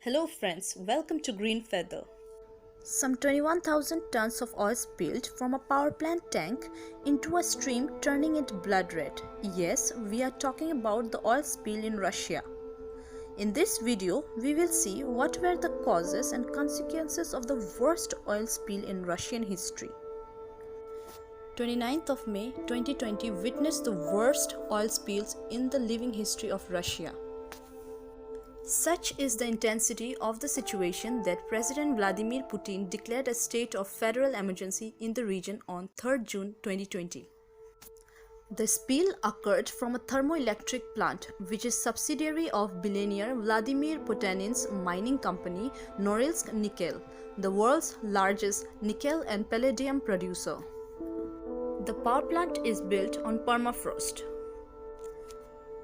Hello friends, welcome to Green Feather. Some 21,000 tons of oil spilled from a power plant tank into a stream, turning it blood red. Yes, we are talking about the oil spill in Russia. In this video, we will see what were the causes and consequences of the worst oil spill in Russian history. 29th of May 2020 witnessed the worst oil spills in the living history of Russia. Such is the intensity of the situation that President Vladimir Putin declared a state of federal emergency in the region on 3rd June 2020. The spill occurred from a thermoelectric plant, which is subsidiary of billionaire Vladimir Potanin's mining company Norilsk Nickel, the world's largest nickel and palladium producer. The power plant is built on permafrost.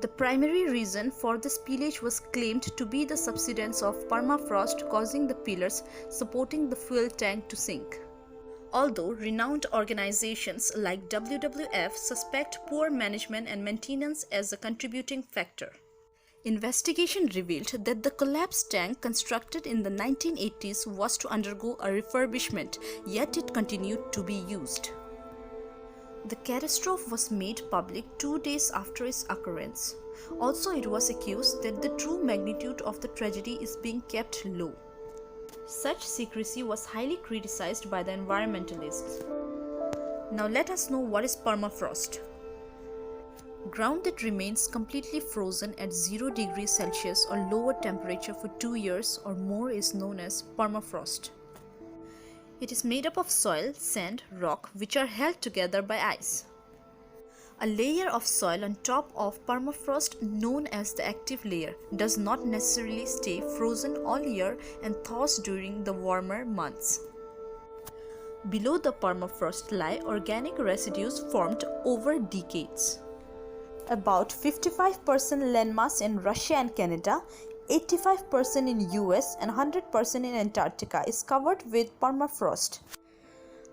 The primary reason for the spillage was claimed to be the subsidence of permafrost causing the pillars supporting the fuel tank to sink. Although renowned organizations like WWF suspect poor management and maintenance as a contributing factor. Investigation revealed that the collapsed tank constructed in the 1980s was to undergo a refurbishment, yet it continued to be used. The catastrophe was made public 2 days after its occurrence. Also, it was accused that the true magnitude of the tragedy is being kept low. Such secrecy was highly criticized by the environmentalists. Now let us know what is permafrost. Ground that remains completely frozen at 0 degrees Celsius or lower temperature for 2 years or more is known as permafrost. It is made up of soil, sand, rock, which are held together by ice. A layer of soil on top of permafrost, known as the active layer, does not necessarily stay frozen all year and thaws during the warmer months. Below the permafrost lie organic residues formed over decades. About 55% landmass in Russia and Canada, 85% in US and 100% in Antarctica is covered with permafrost.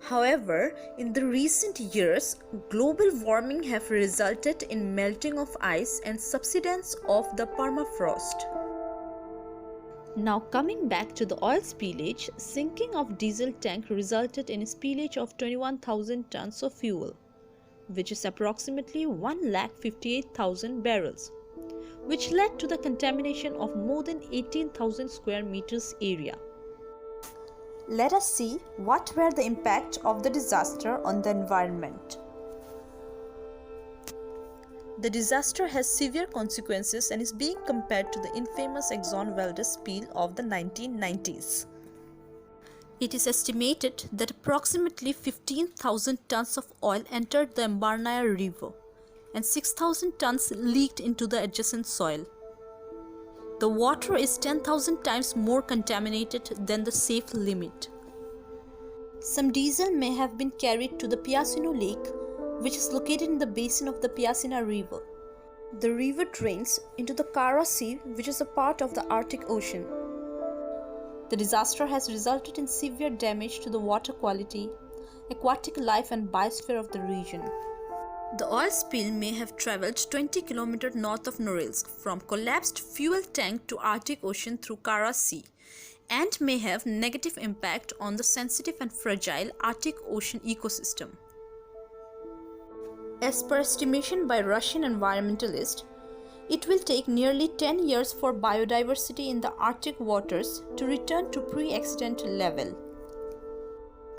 However, in the recent years, global warming have resulted in melting of ice and subsidence of the permafrost. Now coming back to the oil spillage, sinking of diesel tank resulted in a spillage of 21,000 tons of fuel, which is approximately 1,58,000 barrels. Which led to the contamination of more than 18,000 square meters area. Let us see what were the impact of the disaster on the environment. The disaster has severe consequences and is being compared to the infamous Exxon Valdez spill of the 1990s. It is estimated that approximately 15,000 tons of oil entered the Ambarnaya River and 6,000 tons leaked into the adjacent soil. The water is 10,000 times more contaminated than the safe limit. Some diesel may have been carried to the Piasino Lake, which is located in the basin of the Piasina River. The river drains into the Kara Sea, which is a part of the Arctic Ocean. The disaster has resulted in severe damage to the water quality, aquatic life and biosphere of the region. The oil spill may have traveled 20 km north of Norilsk from collapsed fuel tank to Arctic Ocean through Kara Sea and may have negative impact on the sensitive and fragile Arctic Ocean ecosystem. As per estimation by Russian environmentalists, it will take nearly 10 years for biodiversity in the Arctic waters to return to pre-accident level.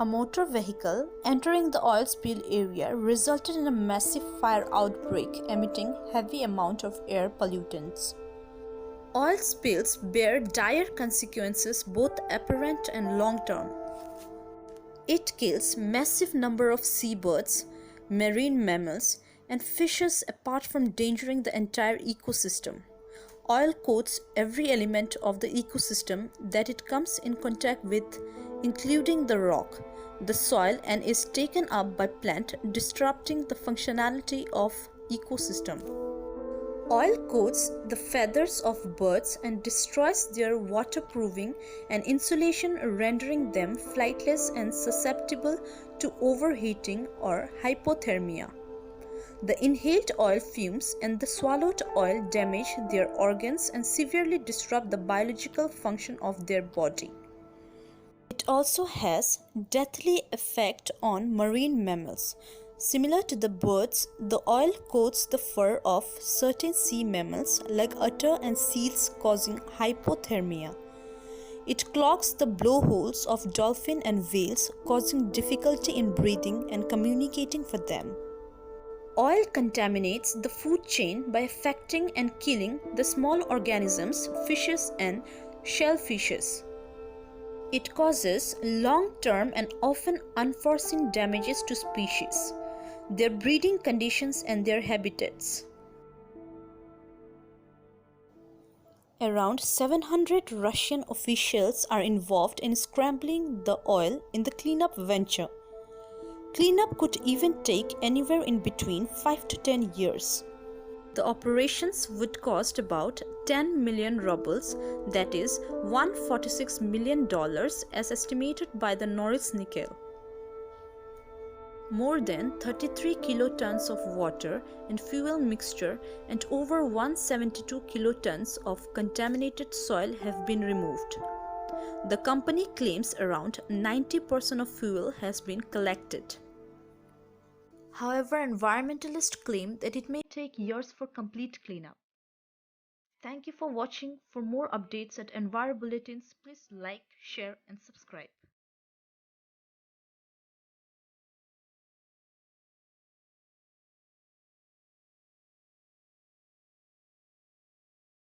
A motor vehicle entering the oil spill area resulted in a massive fire outbreak emitting heavy amount of air pollutants. Oil spills bear dire consequences both apparent and long-term. It kills massive number of seabirds, marine mammals, and fishes apart from endangering the entire ecosystem. Oil coats every element of the ecosystem that it comes in contact with, including the rock, the soil, and is taken up by plant, disrupting the functionality of ecosystem. Oil coats the feathers of birds and destroys their waterproofing and insulation, rendering them flightless and susceptible to overheating or hypothermia. The inhaled oil fumes and the swallowed oil damage their organs and severely disrupt the biological function of their body. It also has deathly effect on marine mammals. Similar to the birds, the oil coats the fur of certain sea mammals like otter and seals, causing hypothermia. It clogs the blowholes of dolphin and whales, causing difficulty in breathing and communicating for them. Oil contaminates the food chain by affecting and killing the small organisms, fishes and shellfishes. It causes long-term and often unforeseen damages to species, their breeding conditions and their habitats. Around 700 Russian officials are involved in scrambling the oil in the cleanup venture. Cleanup could even take anywhere in between 5 to 10 years. The operations would cost about 10 million rubles, that is $146 million as estimated by the Norilsk Nickel. More than 33 kilotons of water and fuel mixture and over 172 kilotons of contaminated soil have been removed. The company claims around 90% of fuel has been collected. However, environmentalists claim that it may take years for complete cleanup. Thank you for watching. For more updates at Enviro Bulletins, please like, share and subscribe.